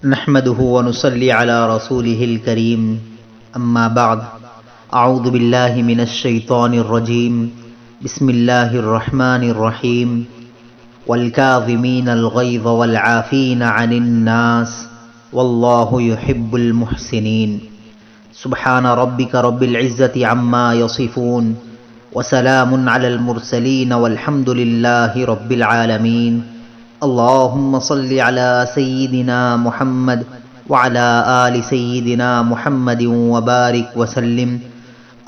نحمده ونصلي على رسوله الكريم اما بعد اعوذ بالله من الشيطان الرجيم بسم الله الرحمن الرحيم والكاظمين الغيظ والعافين عن الناس والله يحب المحسنين سبحان ربك رب العزة عما يصفون وسلام على المرسلين والحمد لله رب العالمين اللهم صل على سيدنا محمد وعلى آل سيدنا محمد وبارك وسلم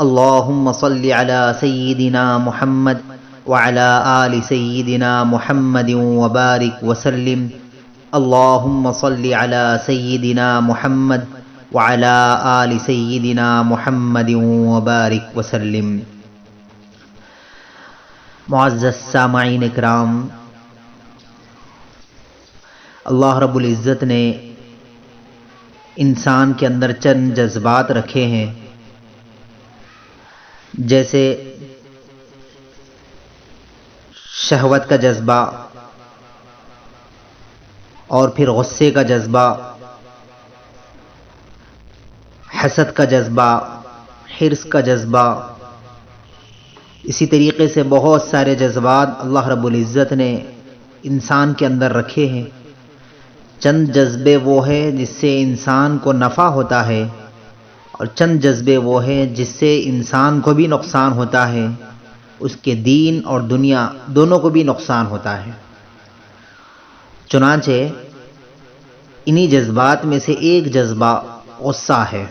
اللهم صل على سيدنا محمد وعلى آل سيدنا محمد وبارك وسلم اللهم صل على سيدنا محمد وعلى آل سيدنا محمد وبارك وسلم۔ معزز سامعین اکرام، اللہ رب العزت نے انسان کے اندر چند جذبات رکھے ہیں، جیسے شہوت کا جذبہ، اور پھر غصے کا جذبہ، حسد کا جذبہ، حرص کا جذبہ، اسی طریقے سے بہت سارے جذبات اللہ رب العزت نے انسان کے اندر رکھے ہیں۔ چند جذبے وہ ہیں جس سے انسان کو نفع ہوتا ہے، اور چند جذبے وہ ہیں جس سے انسان کو بھی نقصان ہوتا ہے، اس کے دین اور دنیا دونوں کو بھی نقصان ہوتا ہے۔ چنانچہ انہی جذبات میں سے ایک جذبہ غصہ ہے۔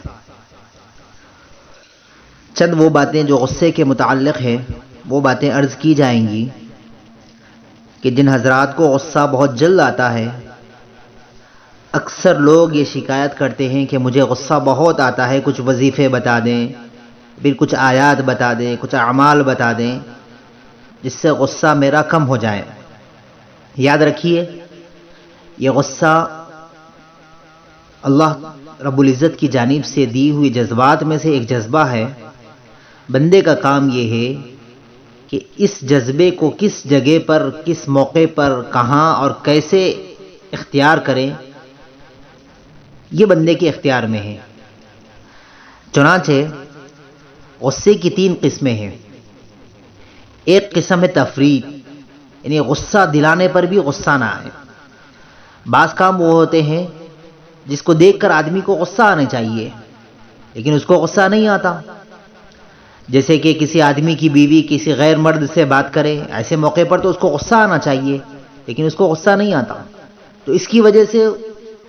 چند وہ باتیں جو غصے کے متعلق ہیں وہ باتیں عرض کی جائیں گی کہ جن حضرات کو غصہ بہت جلد آتا ہے، اکثر لوگ یہ شکایت کرتے ہیں کہ مجھے غصہ بہت آتا ہے، کچھ وظیفے بتا دیں، پھر کچھ آیات بتا دیں، کچھ اعمال بتا دیں جس سے غصہ میرا کم ہو جائے۔ یاد رکھیے، یہ غصہ اللہ رب العزت کی جانب سے دی ہوئی جذبات میں سے ایک جذبہ ہے۔ بندے کا کام یہ ہے کہ اس جذبے کو کس جگہ پر، کس موقع پر، کہاں اور کیسے اختیار کریں، یہ بندے کے اختیار میں ہے۔ چنانچہ غصے کی تین قسمیں ہیں۔ ایک قسم ہے تفریط، یعنی غصہ دلانے پر بھی غصہ نہ آئے۔ بعض کام وہ ہوتے ہیں جس کو دیکھ کر آدمی کو غصہ آنا چاہیے لیکن اس کو غصہ نہیں آتا، جیسے کہ کسی آدمی کی بیوی کسی غیر مرد سے بات کرے، ایسے موقع پر تو اس کو غصہ آنا چاہیے لیکن اس کو غصہ نہیں آتا، تو اس کی وجہ سے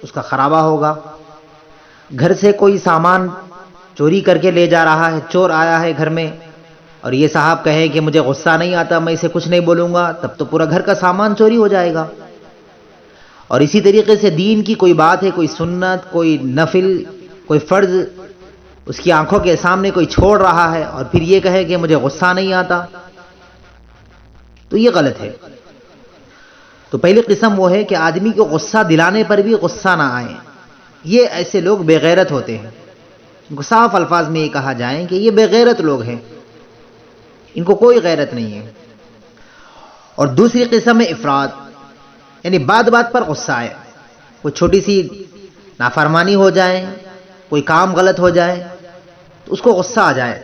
اس کا خرابہ ہوگا۔ گھر سے کوئی سامان چوری کر کے لے جا رہا ہے، چور آیا ہے گھر میں، اور یہ صاحب کہے کہ مجھے غصہ نہیں آتا، میں اسے کچھ نہیں بولوں گا، تب تو پورا گھر کا سامان چوری ہو جائے گا۔ اور اسی طریقے سے دین کی کوئی بات ہے، کوئی سنت، کوئی نفل، کوئی فرض اس کی آنکھوں کے سامنے کوئی چھوڑ رہا ہے اور پھر یہ کہے کہ مجھے غصہ نہیں آتا، تو یہ غلط ہے۔ تو پہلی قسم وہ ہے کہ آدمی کو غصہ دلانے پر بھی غصہ نہ آئے۔ یہ ایسے لوگ بے غیرت ہوتے ہیں، ان کو صاف الفاظ میں یہ کہا جائے کہ یہ بے غیرت لوگ ہیں، ان کو کوئی غیرت نہیں ہے۔ اور دوسری قسم ہے افراط، یعنی بات بات پر غصہ آئے، کوئی چھوٹی سی نافرمانی ہو جائے، کوئی کام غلط ہو جائے تو اس کو غصہ آ جائے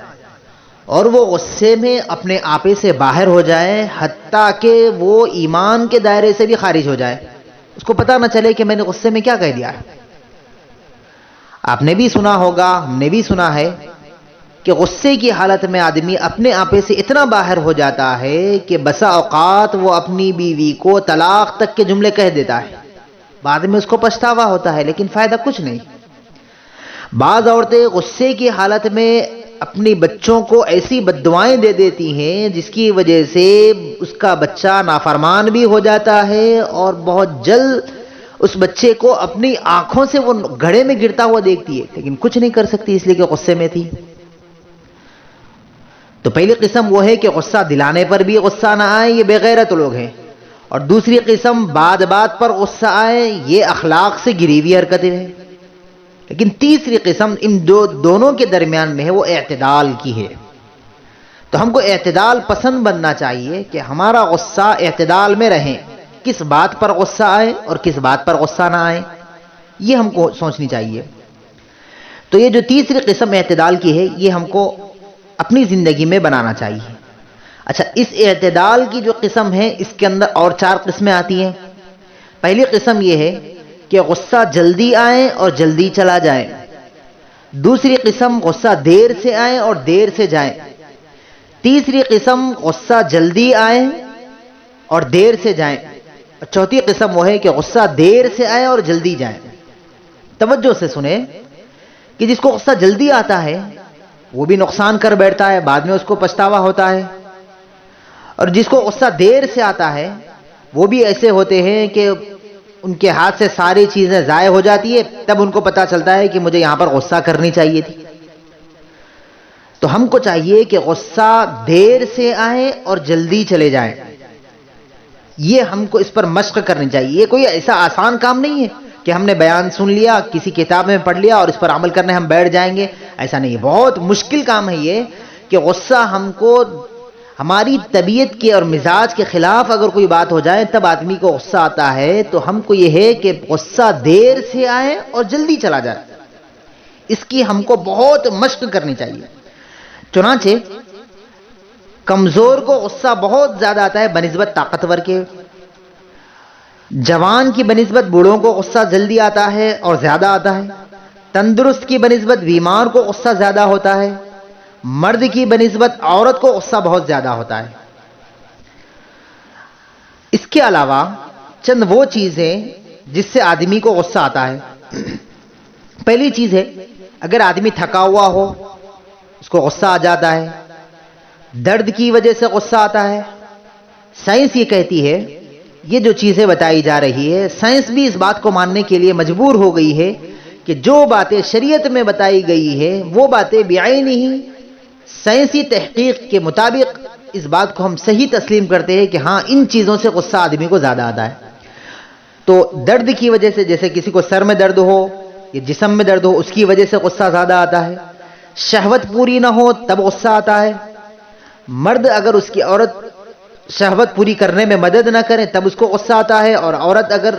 اور وہ غصے میں اپنے آپے سے باہر ہو جائے، حتیٰ کہ وہ ایمان کے دائرے سے بھی خارج ہو جائے، اس کو پتہ نہ چلے کہ میں نے غصے میں کیا کہہ دیا ہے۔ آپ نے بھی سنا ہوگا، ہم نے بھی سنا ہے کہ غصے کی حالت میں آدمی اپنے آپے سے اتنا باہر ہو جاتا ہے کہ بسا اوقات وہ اپنی بیوی کو طلاق تک کے جملے کہہ دیتا ہے، بعد میں اس کو پچھتاوا ہوتا ہے لیکن فائدہ کچھ نہیں۔ بعض عورتیں غصے کی حالت میں اپنی بچوں کو ایسی بددعائیں دے دیتی ہیں جس کی وجہ سے اس کا بچہ نافرمان بھی ہو جاتا ہے اور بہت جلد اس بچے کو اپنی آنکھوں سے وہ گڑھے میں گرتا ہوا دیکھتی ہے لیکن کچھ نہیں کر سکتی اس لیے کہ غصے میں تھی۔ تو پہلی قسم وہ ہے کہ غصہ دلانے پر بھی غصہ نہ آئے، یہ بے غیرت لوگ ہیں۔ اور دوسری قسم بات بات پر غصہ آئے، یہ اخلاق سے گری ہوئی حرکتیں ہیں۔ لیکن تیسری قسم ان دونوں کے درمیان میں ہے، وہ اعتدال کی ہے۔ تو ہم کو اعتدال پسند بننا چاہیے کہ ہمارا غصہ اعتدال میں رہے، کس بات پر غصہ آئے اور کس بات پر غصہ نہ آئے۔ یہ ہم کو سوچنی چاہیے. تو یہ جو تیسری قسم اعتدال کی ہے یہ ہم کو اپنی زندگی میں بنانا چاہیے. اچھا، اس اعتدال کی جو قسم ہے اس کے اندر اور 4 قسمیں آتی ہیں. پہلی قسم یہ ہے کہ غصہ جلدی آئے اور جلدی چلا جائے. دوسری قسم غصہ دیر سے آئے اور دیر سے جائے. تیسری قسم غصہ جلدی آئے اور دیر سے جائیں. چوتھی قسم وہ ہے کہ غصہ دیر سے آئے اور جلدی جائے. توجہ سے سنیں کہ جس کو غصہ جلدی آتا ہے وہ بھی نقصان کر بیٹھتا ہے، بعد میں اس کو پچھتاوا ہوتا ہے. اور جس کو غصہ دیر سے آتا ہے وہ بھی ایسے ہوتے ہیں کہ ان کے ہاتھ سے ساری چیزیں ضائع ہو جاتی ہے، تب ان کو پتا چلتا ہے کہ مجھے یہاں پر غصہ کرنی چاہیے تھی. تو ہم کو چاہیے کہ غصہ دیر سے آئے اور جلدی چلے جائے. یہ ہم کو اس پر مشق کرنی چاہیے. یہ کوئی ایسا آسان کام نہیں ہے کہ ہم نے بیان سن لیا، کسی کتاب میں پڑھ لیا اور اس پر عمل کرنے ہم بیٹھ جائیں گے. ایسا نہیں ہے، بہت مشکل کام ہے یہ کہ غصہ ہم کو ہماری طبیعت کے اور مزاج کے خلاف اگر کوئی بات ہو جائے تب آدمی کو غصہ آتا ہے. تو ہم کو یہ ہے کہ غصہ دیر سے آئے اور جلدی چلا جائے. اس کی ہم کو بہت مشق کرنی چاہیے. چنانچہ کمزور کو غصہ بہت زیادہ آتا ہے بنسبت طاقتور کے. جوان کی بنسبت بوڑھوں کو غصہ جلدی آتا ہے اور زیادہ آتا ہے. تندرست کی بنسبت بیمار کو غصہ زیادہ ہوتا ہے. مرد کی بنسبت عورت کو غصہ بہت زیادہ ہوتا ہے. اس کے علاوہ چند وہ چیزیں جس سے آدمی کو غصہ آتا ہے. پہلی چیز ہے اگر آدمی تھکا ہوا ہو اس کو غصہ آ جاتا ہے. درد کی وجہ سے غصہ آتا ہے. سائنس یہ کہتی ہے، یہ جو چیزیں بتائی جا رہی ہے سائنس بھی اس بات کو ماننے کے لیے مجبور ہو گئی ہے کہ جو باتیں شریعت میں بتائی گئی ہے وہ باتیں بعین ہی سائنسی تحقیق کے مطابق اس بات کو ہم صحیح تسلیم کرتے ہیں کہ ہاں ان چیزوں سے غصہ آدمی کو زیادہ آتا ہے. تو درد کی وجہ سے، جیسے کسی کو سر میں درد ہو یا جسم میں درد ہو، اس کی وجہ سے غصہ زیادہ آتا ہے. شہوت پوری نہ ہو تب غصہ آتا ہے. مرد اگر اس کی عورت شہوت پوری کرنے میں مدد نہ کرے تب اس کو غصہ آتا ہے، اور عورت اگر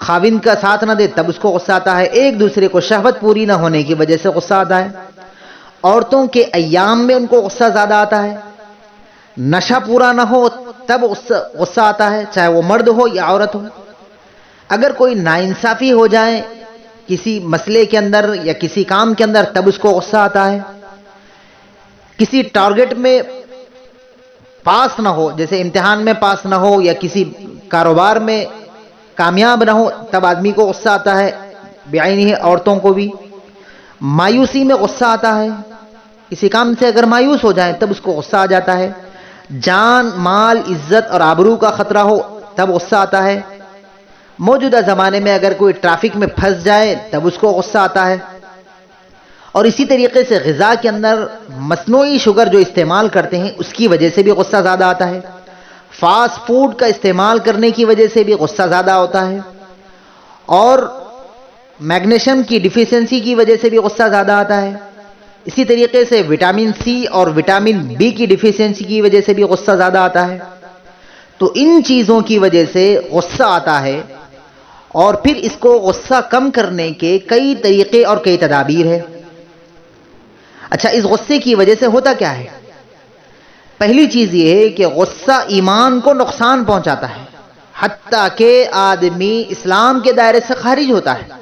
خاوند کا ساتھ نہ دے تب اس کو غصہ آتا ہے. ایک دوسرے کو شہوت پوری نہ ہونے کی وجہ سے غصہ آتا ہے. عورتوں کے ایام میں ان کو غصہ زیادہ آتا ہے. نشہ پورا نہ ہو تب غصہ آتا ہے، چاہے وہ مرد ہو یا عورت ہو. اگر کوئی ناانصافی ہو جائے کسی مسئلے کے اندر یا کسی کام کے اندر تب اس کو غصہ آتا ہے. کسی ٹارگٹ میں پاس نہ ہو، جیسے امتحان میں پاس نہ ہو یا کسی کاروبار میں کامیاب نہ ہو تب آدمی کو غصہ آتا ہے. بعینی ہے عورتوں کو بھی. مایوسی میں غصہ آتا ہے. کسی کام سے اگر مایوس ہو جائے تب اس کو غصہ آ جاتا ہے. جان، مال، عزت اور آبرو کا خطرہ ہو تب غصہ آتا ہے. موجودہ زمانے میں اگر کوئی ٹریفک میں پھنس جائے تب اس کو غصہ آتا ہے. اور اسی طریقے سے غذا کے اندر مصنوعی شوگر جو استعمال کرتے ہیں اس کی وجہ سے بھی غصہ زیادہ آتا ہے. فاسٹ فوڈ کا استعمال کرنے کی وجہ سے بھی غصہ زیادہ ہوتا ہے. اور میگنیشیم کی ڈیفیشنسی کی وجہ سے بھی غصہ زیادہ آتا ہے. اسی طریقے سے وٹامن سی اور وٹامن بی کی ڈیفیشنسی کی وجہ سے بھی غصہ زیادہ آتا ہے. تو ان چیزوں کی وجہ سے غصہ آتا ہے. اور پھر اس کو غصہ کم کرنے کے کئی طریقے اور کئی تدابیر ہے. اچھا، اس غصے کی وجہ سے ہوتا کیا ہے؟ پہلی چیز یہ ہے کہ غصہ ایمان کو نقصان پہنچاتا ہے، حتیٰ کہ آدمی اسلام کے دائرے سے خارج ہوتا ہے.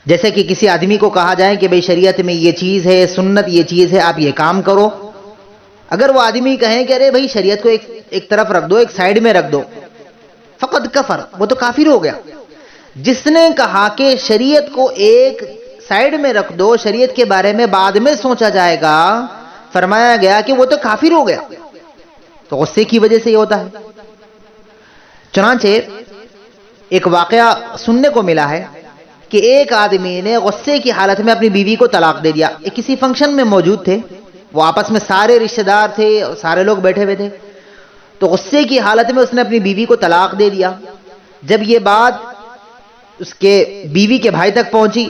جیسے کہ کسی آدمی کو کہا جائے کہ بھئی شریعت میں یہ چیز ہے، سنت یہ چیز ہے، آپ یہ کام کرو. اگر وہ آدمی کہیں کہ ارے بھئی شریعت کو ایک طرف رکھ دو، ایک سائیڈ میں رکھ دو، فقط کفر، وہ تو کافر ہو گیا. جس نے کہا کہ شریعت کو ایک سائیڈ میں رکھ دو، شریعت کے بارے میں بعد میں سوچا جائے گا، فرمایا گیا کہ وہ تو کافر ہو گیا. تو غصے کی وجہ سے یہ ہوتا ہے. چنانچہ ایک واقعہ سننے کو ملا ہے کہ ایک آدمی نے غصے کی حالت میں اپنی بیوی کو طلاق دے دیا. ایک کسی فنکشن میں موجود تھے، وہ آپس میں سارے رشتہ دار تھے، سارے لوگ بیٹھے ہوئے تھے. تو غصے کی حالت میں اس نے اپنی بیوی کو طلاق دے دیا. جب یہ بات اس کے بیوی کے بھائی تک پہنچی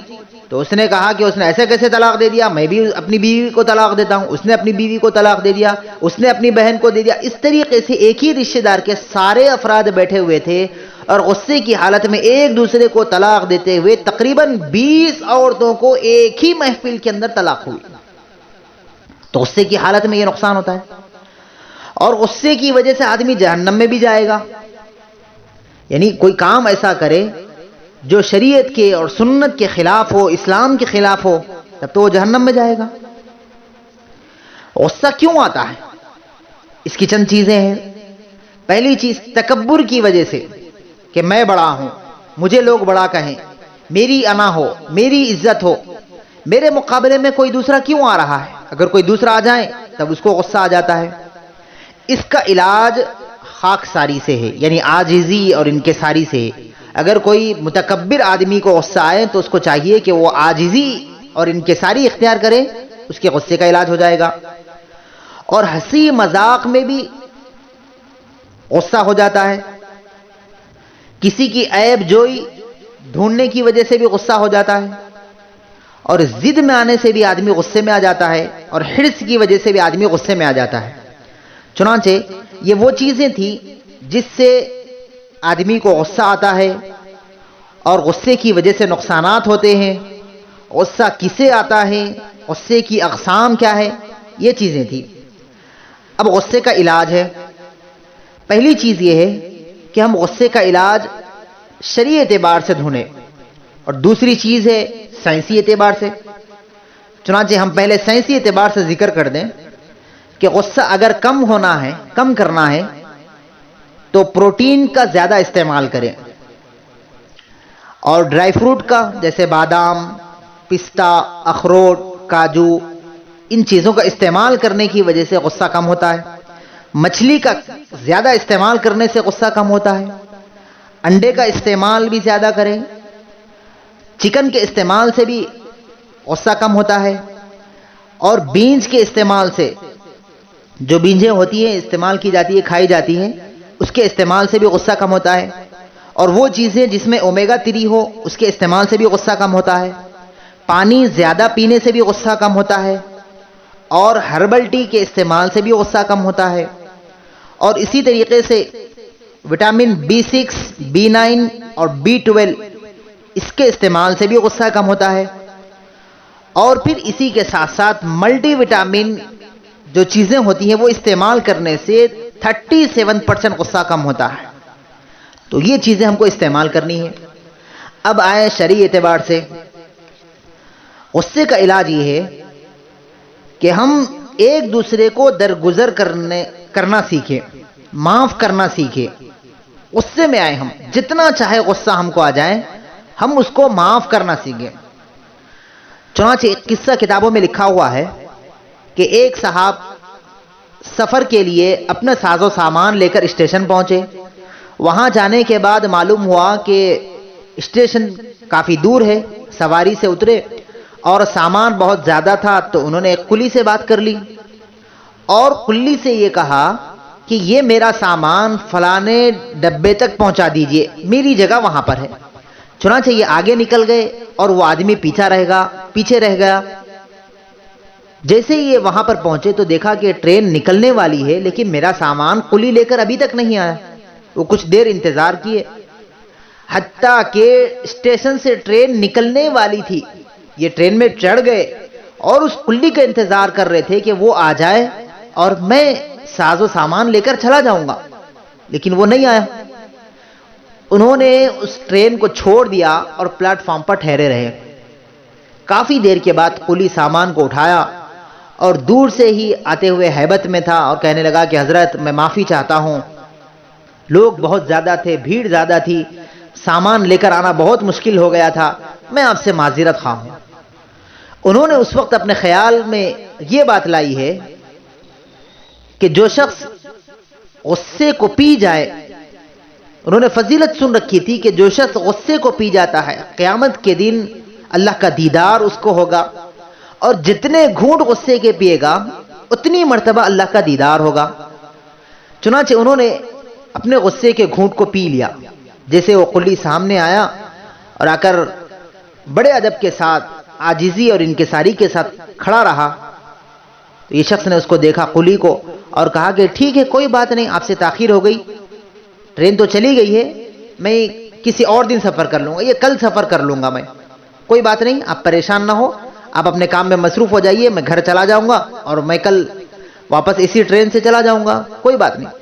تو اس نے کہا کہ اس نے ایسے کیسے طلاق دے دیا، میں بھی اپنی بیوی کو طلاق دیتا ہوں. اس نے اپنی بیوی کو طلاق دے دیا، اس نے اپنی بہن کو دے دیا. اس طریقے سے ایک ہی رشتہ دار کے سارے افراد بیٹھے ہوئے تھے اور غصے کی حالت میں ایک دوسرے کو طلاق دیتے ہوئے تقریباً 20 عورتوں کو ایک ہی محفل کے اندر طلاق ہوئی. تو غصے کی حالت میں یہ نقصان ہوتا ہے. اور غصے کی وجہ سے آدمی جہنم میں بھی جائے گا. یعنی کوئی کام ایسا کرے جو شریعت کے اور سنت کے خلاف ہو، اسلام کے خلاف ہو، تب تو وہ جہنم میں جائے گا. غصہ کیوں آتا ہے؟ اس کی چند چیزیں ہیں. پہلی چیز تکبر کی وجہ سے کہ میں بڑا ہوں، مجھے لوگ بڑا کہیں، میری انا ہو، میری عزت ہو، میرے مقابلے میں کوئی دوسرا کیوں آ رہا ہے. اگر کوئی دوسرا آ جائے تب اس کو غصہ آ جاتا ہے. اس کا علاج خاک ساری سے ہے، یعنی عاجزی اور انکساری سے ہے. اگر کوئی متکبر آدمی کو غصہ آئے تو اس کو چاہیے کہ وہ عاجزی اور انکساری اختیار کرے، اس کے غصے کا علاج ہو جائے گا. اور ہنسی مذاق میں بھی غصہ ہو جاتا ہے. کسی کی عیب جوئی ڈھونڈنے کی وجہ سے بھی غصہ ہو جاتا ہے. اور ضد میں آنے سے بھی آدمی غصے میں آ جاتا ہے. اور حرص کی وجہ سے بھی آدمی غصے میں آ جاتا ہے. چنانچہ یہ وہ چیزیں تھیں جس سے آدمی کو غصہ آتا ہے اور غصے کی وجہ سے نقصانات ہوتے ہیں. غصہ کسے آتا ہے، غصے کی اقسام کیا ہے، یہ چیزیں تھیں. اب غصے کا علاج ہے. پہلی چیز یہ ہے کہ ہم غصے کا علاج شرعی اعتبار سے ڈھونڈیں، اور دوسری چیز ہے سائنسی اعتبار سے. چنانچہ ہم پہلے سائنسی اعتبار سے ذکر کر دیں کہ غصہ اگر کم ہونا ہے، کم کرنا ہے، تو پروٹین کا زیادہ استعمال کریں، اور ڈرائی فروٹ کا جیسے بادام، پستہ، اخروٹ، کاجو، ان چیزوں کا استعمال کرنے کی وجہ سے غصہ کم ہوتا ہے. مچھلی کا زیادہ استعمال کرنے سے غصہ کم ہوتا ہے. انڈے کا استعمال بھی زیادہ کریں. چکن کے استعمال سے بھی غصہ کم ہوتا ہے. اور بینز کے استعمال سے، جو بینجیں ہوتی ہیں استعمال کی جاتی ہے، کھائی جاتی ہیں، اس کے استعمال سے بھی غصہ کم ہوتا ہے. اور وہ چیزیں جس میں اومیگا 3 ہو، اس کے استعمال سے بھی غصہ کم ہوتا ہے. پانی زیادہ پینے سے بھی غصہ کم ہوتا ہے. اور ہربل ٹی کے استعمال سے بھی غصہ کم ہوتا ہے. اور اسی طریقے سے وٹامن B6، B9 اور B12، اس کے استعمال سے بھی غصہ کم ہوتا ہے. اور پھر اسی کے ساتھ ساتھ ملٹی وٹامن جو چیزیں ہوتی ہیں وہ استعمال کرنے سے 37% غصہ کم ہوتا ہے. تو یہ چیزیں ہم کو استعمال کرنی ہیں. اب آئے شرعی اعتبار سے. غصے کا علاج یہ ہے کہ ہم ایک دوسرے کو درگزر کرنا سیکھیں، معاف کرنا سیکھیں. غصے میں آئے ہم، جتنا چاہے غصہ ہم کو آ جائے، ہم اس کو معاف کرنا سیکھیں. چنانچہ ایک قصہ کتابوں میں لکھا ہوا ہے کہ ایک صاحب سفر کے لیے اپنا ساز و سامان لے کر اسٹیشن پہنچے. وہاں جانے کے بعد معلوم ہوا کہ اسٹیشن کافی دور ہے. سواری سے اترے اور سامان بہت زیادہ تھا، تو انہوں نے ایک کلی سے بات کر لی اور کلی سے یہ کہا کہ یہ میرا سامان فلانے ڈبے تک پہنچا دیجئے، میری جگہ وہاں پر ہے. چنانچہ یہ آگے نکل گئے اور وہ آدمی پیچھے رہ گیا. جیسے ہی یہ وہاں پر پہنچے تو دیکھا کہ ٹرین نکلنے والی ہے، لیکن میرا سامان کلی لے کر ابھی تک نہیں آیا. وہ کچھ دیر انتظار کیے، حتیٰ کہ اسٹیشن سے ٹرین نکلنے والی تھی. یہ ٹرین میں چڑھ گئے اور اس کلی کا انتظار کر رہے تھے کہ وہ آ جائے اور میں ساز و سامان لے کر چلا جاؤں گا، لیکن وہ نہیں آیا. انہوں نے اس ٹرین کو چھوڑ دیا اور پلیٹ فارم پر ٹھہرے رہے. کافی دیر کے بعد کلی سامان کو اٹھایا اور دور سے ہی آتے ہوئے ہیبت میں تھا اور کہنے لگا کہ حضرت میں معافی چاہتا ہوں، لوگ بہت زیادہ تھے، بھیڑ زیادہ تھی، سامان لے کر آنا بہت مشکل ہو گیا تھا، میں آپ سے معذرت خواہ ہوں. انہوں نے اس وقت اپنے خیال میں یہ بات لائی ہے کہ جو شخص غصے کو پی جائے، انہوں نے فضیلت سن رکھی تھی کہ جو شخص غصے کو پی جاتا ہے قیامت کے دن اللہ کا دیدار اس کو ہوگا، اور جتنے گھونٹ غصے کے پیے گا اتنی مرتبہ اللہ کا دیدار ہوگا. چنانچہ انہوں نے اپنے غصے کے گھونٹ کو پی لیا. جیسے وہ قلی سامنے آیا اور آ کر بڑے ادب کے ساتھ، عاجزی اور انکساری کے ساتھ کھڑا رہا، تو یہ شخص نے اس کو دیکھا قلی کو اور کہا کہ ٹھیک ہے، کوئی بات نہیں، آپ سے تاخیر ہو گئی، ٹرین تو چلی گئی ہے، میں کسی اور دن سفر کر لوں گا، یہ کل سفر کر لوں گا میں، کوئی بات نہیں، آپ پریشان نہ ہو، آپ اپنے کام میں مصروف ہو جائیے، میں گھر چلا جاؤں گا اور میں کل واپس اسی ٹرین سے چلا جاؤں گا، کوئی بات نہیں۔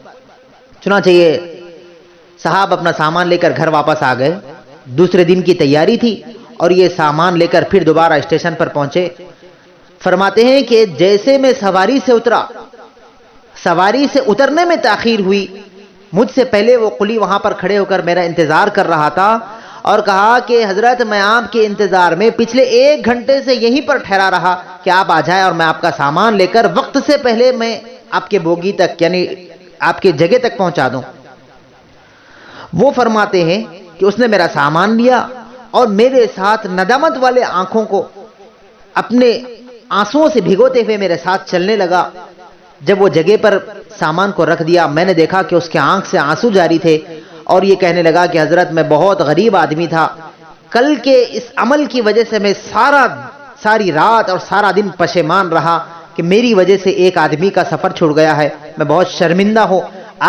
چنانچہ یہ صاحب اپنا سامان لے کر گھر واپس آ گئے، دوسرے دن کی تیاری تھی اور یہ سامان لے کر پھر دوبارہ اسٹیشن پر پہنچے۔ فرماتے ہیں کہ جیسے میں سواری سے اترا، سواری سے اترنے میں تاخیر ہوئی، مجھ سے پہلے وہ قلی وہاں پر کھڑے ہو کر میرا انتظار کر رہا تھا اور کہا کہ حضرت میں آپ کے انتظار میں پچھلے 1 گھنٹے سے یہیں پر ٹھہرا رہا کہ آپ آ جائیں اور میں آپ کا سامان لے کر وقت سے پہلے میں آپ کے بوگی تک یعنی آپ کی جگہ تک پہنچا دوں۔ وہ فرماتے ہیں کہ اس نے میرا سامان لیا اور میرے ساتھ ندامت والے آنکھوں کو اپنے آنسوؤں سے بھگوتے ہوئے میرے ساتھ چلنے لگا۔ جب وہ جگہ پر سامان کو رکھ دیا، میں نے دیکھا کہ اس کے آنکھ سے آنسو جاری تھے اور یہ کہنے لگا کہ حضرت میں بہت غریب آدمی تھا، کل کے اس عمل کی وجہ سے میں ساری رات اور سارا دن پشیمان رہا کہ میری وجہ سے ایک آدمی کا سفر چھوٹ گیا ہے، میں بہت شرمندہ ہوں،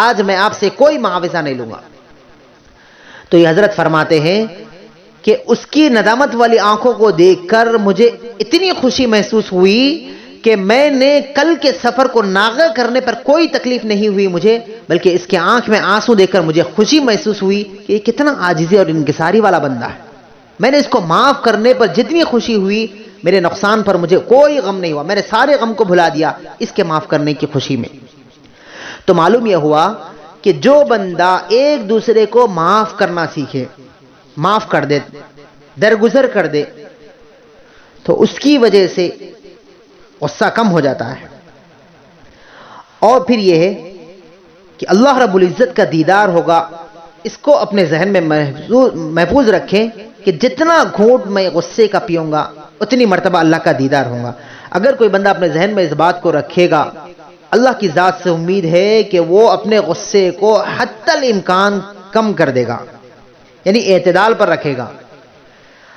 آج میں آپ سے کوئی معاوضہ نہیں لوں گا۔ تو یہ حضرت فرماتے ہیں کہ اس کی ندامت والی آنکھوں کو دیکھ کر مجھے اتنی خوشی محسوس ہوئی کہ میں نے کل کے سفر کو ناغہ کرنے پر کوئی تکلیف نہیں ہوئی مجھے، بلکہ اس کے آنکھ میں آنسو دیکھ کر مجھے خوشی محسوس ہوئی کہ یہ کتنا عاجزی اور انکساری والا بندہ ہے۔ میں نے اس کو معاف کرنے پر جتنی خوشی ہوئی، میرے نقصان پر مجھے کوئی غم نہیں ہوا، میں نے سارے غم کو بھلا دیا اس کے معاف کرنے کی خوشی میں۔ تو معلوم یہ ہوا کہ جو بندہ ایک دوسرے کو معاف کرنا سیکھے، معاف کر دے، درگزر کر دے، تو اس کی وجہ سے غصہ کم ہو جاتا ہے۔ اور پھر یہ ہے کہ اللہ رب العزت کا دیدار ہوگا، اس کو اپنے ذہن میں محفوظ رکھیں کہ جتنا گھونٹ میں غصے کا پیوں گا اتنی مرتبہ اللہ کا دیدار ہوگا۔ اگر کوئی بندہ اپنے ذہن میں اس بات کو رکھے گا، اللہ کی ذات سے امید ہے کہ وہ اپنے غصے کو حتی الامکان کم کر دے گا، یعنی اعتدال پر رکھے گا۔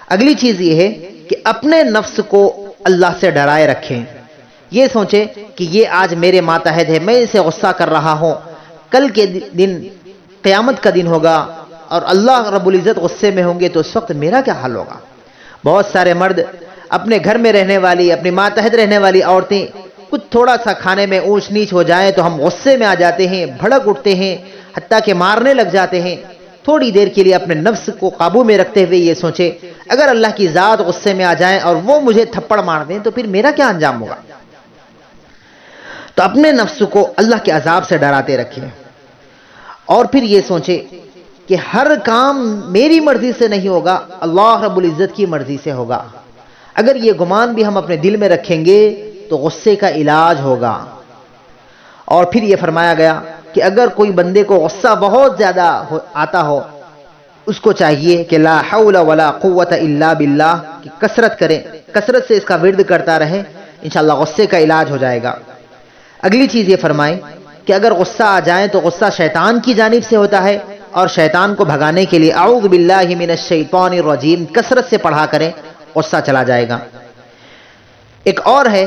اگلی چیز یہ ہے کہ اپنے نفس کو اللہ سے ڈرائے رکھیں، یہ سوچیں کہ یہ آج میرے ماتحت ہے، میں اسے غصہ کر رہا ہوں، کل کے دن قیامت کا دن ہوگا اور اللہ رب العزت غصے میں ہوں گے تو اس وقت میرا کیا حال ہوگا۔ بہت سارے مرد اپنے گھر میں رہنے والی، اپنی ماتحت رہنے والی عورتیں کچھ تھوڑا سا کھانے میں اونچ نیچ ہو جائیں تو ہم غصے میں آ جاتے ہیں، بھڑک اٹھتے ہیں، حتیٰ کہ مارنے لگ جاتے ہیں۔ تھوڑی دیر کے لیے اپنے نفس کو قابو میں رکھتے ہوئے یہ سوچے اگر اللہ کی ذات غصے میں آ جائیں اور وہ مجھے تھپڑ مار دیں تو پھر میرا کیا انجام ہوگا۔ تو اپنے نفس کو اللہ کے عذاب سے ڈراتے رکھیں اور پھر یہ سوچے کہ ہر کام میری مرضی سے نہیں ہوگا، اللہ رب العزت کی مرضی سے ہوگا۔ اگر یہ گمان بھی ہم اپنے دل میں رکھیں گے تو غصے کا علاج ہوگا۔ اور پھر یہ فرمایا گیا کہ اگر کوئی بندے کو غصہ بہت زیادہ آتا ہو، اس کو چاہیے کہ لا حول ولا قوت الا باللہ کی کثرت کرے، کثرت سے اس کا ورد کرتا رہے، انشاءاللہ غصے کا علاج ہو جائے گا۔ اگلی چیز یہ فرمائیں کہ اگر غصہ آ جائے تو غصہ شیطان کی جانب سے ہوتا ہے اور شیطان کو بھگانے کے لیے اعوذ باللہ من الشیطان الرجیم کثرت سے پڑھا کریں، غصہ چلا جائے گا۔ ایک اور ہے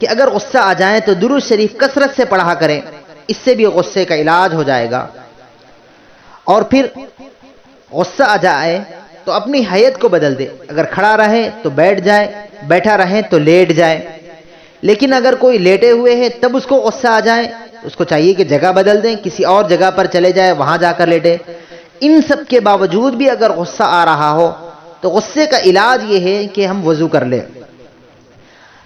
کہ اگر غصہ آ جائے تو درود شریف کثرت سے پڑھا کریں، اس سے بھی غصے کا علاج ہو جائے گا۔ اور پھر غصہ آ جائے تو اپنی حیت کو بدل دے، اگر کھڑا رہے تو بیٹھ جائے، بیٹھا رہے تو لیٹ جائے۔ لیکن اگر کوئی لیٹے ہوئے ہے تب اس کو غصہ آ جائے، اس کو چاہیے کہ جگہ بدل دیں، کسی اور جگہ پر چلے جائے، وہاں جا کر لیٹے۔ ان سب کے باوجود بھی اگر غصہ آ رہا ہو تو غصے کا علاج یہ ہے کہ ہم وضو کر لیں۔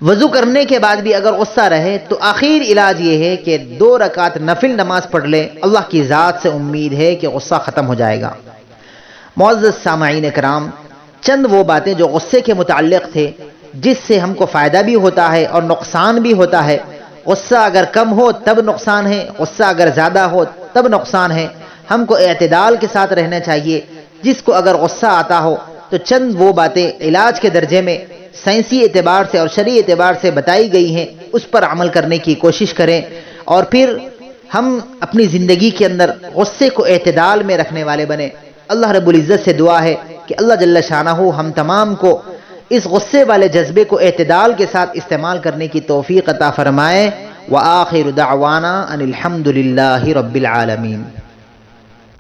وضو کرنے کے بعد بھی اگر غصہ رہے تو آخر علاج یہ ہے کہ 2 رکعت نفل نماز پڑھ لیں، اللہ کی ذات سے امید ہے کہ غصہ ختم ہو جائے گا۔ معزز سامعین کرام، چند وہ باتیں جو غصے کے متعلق تھے جس سے ہم کو فائدہ بھی ہوتا ہے اور نقصان بھی ہوتا ہے۔ غصہ اگر کم ہو تب نقصان ہے، غصہ اگر زیادہ ہو تب نقصان ہے۔ ہم کو اعتدال کے ساتھ رہنا چاہیے۔ جس کو اگر غصہ آتا ہو تو چند وہ باتیں علاج کے درجے میں سائنسی اعتبار سے اور شرعی اعتبار سے بتائی گئی ہیں، اس پر عمل کرنے کی کوشش کریں اور پھر ہم اپنی زندگی کے اندر غصے کو اعتدال میں رکھنے والے بنیں۔ اللہ رب العزت سے دعا ہے کہ اللہ جل شانہ ہم تمام کو اس غصے والے جذبے کو اعتدال کے ساتھ استعمال کرنے کی توفیق عطا فرمائے۔ وآخر دعوانا ان الحمد للہ رب العالمین۔